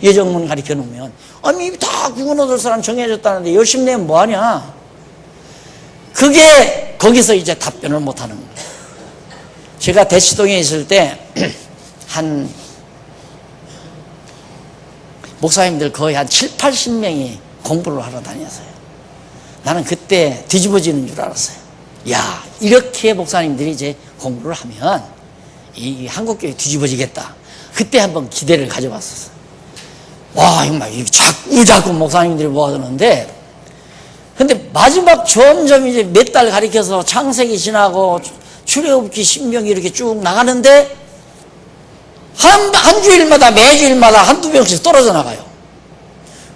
예정론 가르쳐 놓으면. 아니 다 구원 얻을 사람 정해졌다는데 열심히 내면 뭐하냐? 그게 거기서 이제 답변을 못하는 거예요. 제가 대치동에 있을 때 한 목사님들 거의 한 7, 80명이 공부를 하러 다녔어요. 나는 그때 뒤집어지는 줄 알았어요. 야, 이렇게 목사님들이 이제 공부를 하면 이 한국교회 뒤집어지겠다. 그때 한번 기대를 가져봤었어요. 와, 정말 자꾸 목사님들이 모아드는데, 근데 마지막 점점 이제 몇 달 가리켜서 창세기 지나고 출애굽기 신명이 이렇게 쭉 나가는데, 한 주일마다 매주일마다 한두 명씩 떨어져 나가요.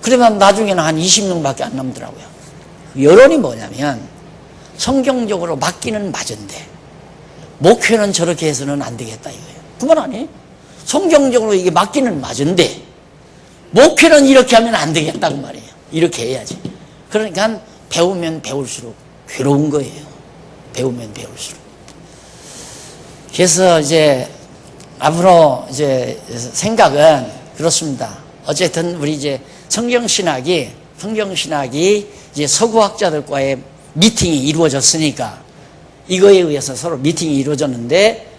그러면 나중에는 한 20명밖에 안 남더라고요. 여론이 뭐냐면 성경적으로 맞기는 맞은데 목회는 저렇게 해서는 안 되겠다 이거예요. 그만 아니에요? 성경적으로 이게 맞기는 맞은데 목회는 이렇게 하면 안 되겠다 그 말이에요. 이렇게 해야지. 그러니까 배우면 배울수록 괴로운 거예요. 배우면 배울수록. 그래서 이제 앞으로 이제 생각은 그렇습니다. 어쨌든 우리 이제 성경신학이 이제 서구학자들과의 미팅이 이루어졌으니까 이거에 의해서 서로 미팅이 이루어졌는데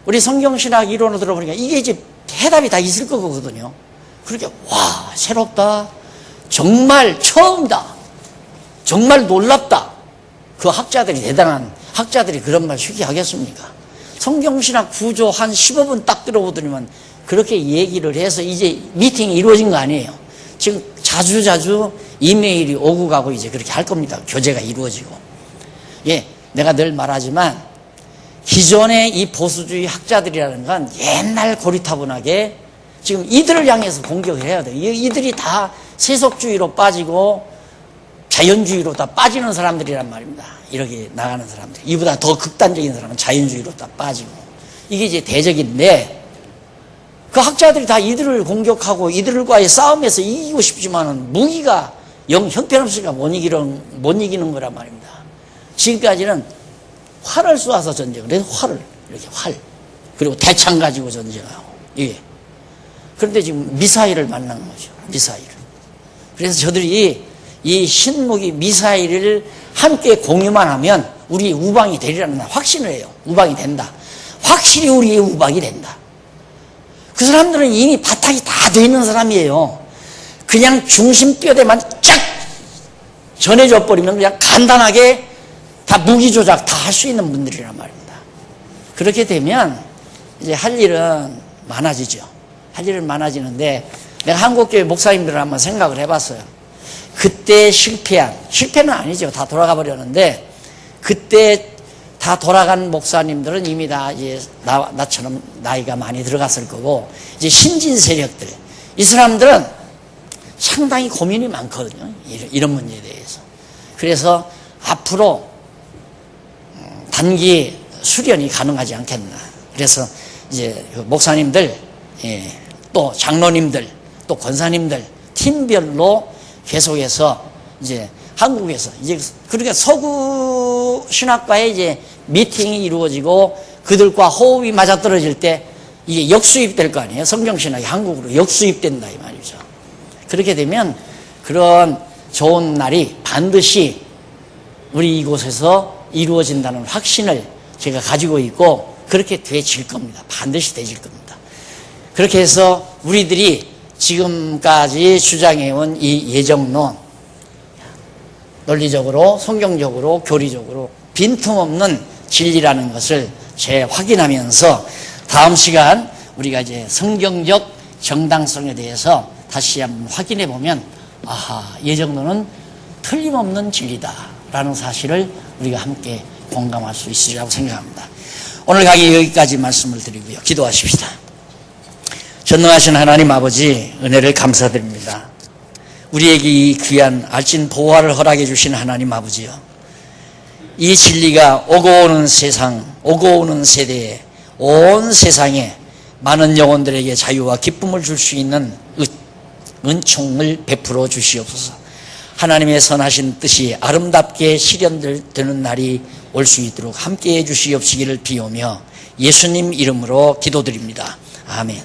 우리 성경신학 이론을 들어보니까 이게 이제 해답이 다 있을 거거든요. 그렇게 와 새롭다. 정말 처음이다. 정말 놀랍다. 그 학자들이 대단한 학자들이 그런 말 쉽게 하겠습니까? 성경신학 구조 한 15분 딱 들어보더니만 그렇게 얘기를 해서 이제 미팅이 이루어진 거 아니에요. 지금 자주 이메일이 오고 가고 이제 그렇게 할 겁니다. 교제가 이루어지고. 예, 내가 늘 말하지만 기존의 이 보수주의 학자들이라는 건 옛날 고리타분하게 지금 이들을 향해서 공격을 해야 돼요. 이들이 다 세속주의로 빠지고 자연주의로 다 빠지는 사람들이란 말입니다. 이렇게 나가는 사람들. 이보다 더 극단적인 사람은 자연주의로 다 빠지고. 이게 이제 대적인데 그 학자들이 다 이들을 공격하고 이들과의 싸움에서 이기고 싶지만은 무기가 형편없으니까 못 이기는 거란 말입니다. 지금까지는 활을 쏘아서 전쟁을 해서 이렇게 활. 그리고 대창 가지고 전쟁하고. 예. 그런데 지금 미사일을 만난 거죠. 미사일을. 그래서 저들이 이 신무기 미사일을 함께 공유만 하면 우리 우방이 되리라는 확신을 해요. 우방이 된다. 확실히 우리의 우방이 된다. 그 사람들은 이미 바탕이 다 돼 있는 사람이에요. 그냥 중심뼈대만 쫙 전해줘 버리면 그냥 간단하게 다 무기 조작 다 할 수 있는 분들이란 말입니다. 그렇게 되면 이제 할 일은 많아지죠. 할 일은 많아지는데 내가 한국교회 목사님들을 한번 생각을 해봤어요. 그때 실패는 아니죠. 다 돌아가 버렸는데 그때 다 돌아간 목사님들은 이미 다 이제 나처럼 나이가 많이 들어갔을 거고 이제 신진 세력들 이 사람들은 상당히 고민이 많거든요. 이런 문제에 대해서. 그래서 앞으로 단기 수련이 가능하지 않겠나. 그래서 이제 목사님들 또 장로님들 또 권사님들 팀별로 계속해서 이제 한국에서 이제 그러니까 서구 신학과의 이제 미팅이 이루어지고 그들과 호흡이 맞아떨어질 때 이게 역수입될 거 아니에요. 성경신학이 한국으로 역수입된다 이 말이죠. 그렇게 되면 그런 좋은 날이 반드시 우리 이곳에서 이루어진다는 확신을 제가 가지고 있고 그렇게 되질 겁니다. 반드시 되질 겁니다. 그렇게 해서 우리들이 지금까지 주장해온 이 예정론 논리적으로 성경적으로 교리적으로 빈틈없는 진리라는 것을 재확인하면서 다음 시간 우리가 이제 성경적 정당성에 대해서 다시 한번 확인해 보면 아하 예정론은 틀림없는 진리다라는 사실을 우리가 함께 공감할 수 있으리라고 생각합니다. 오늘 강의 여기까지 말씀을 드리고요. 기도하십시다. 전능하신 하나님 아버지 은혜를 감사드립니다. 우리에게 이 귀한 알진 보화를 허락해 주신 하나님 아버지요. 이 진리가 오고 오는 세상, 오고 오는 세대에 온 세상에 많은 영혼들에게 자유와 기쁨을 줄 수 있는 은총을 베풀어 주시옵소서. 하나님의 선하신 뜻이 아름답게 실현되는 날이 올 수 있도록 함께해 주시옵시기를 비오며 예수님 이름으로 기도드립니다. 아멘.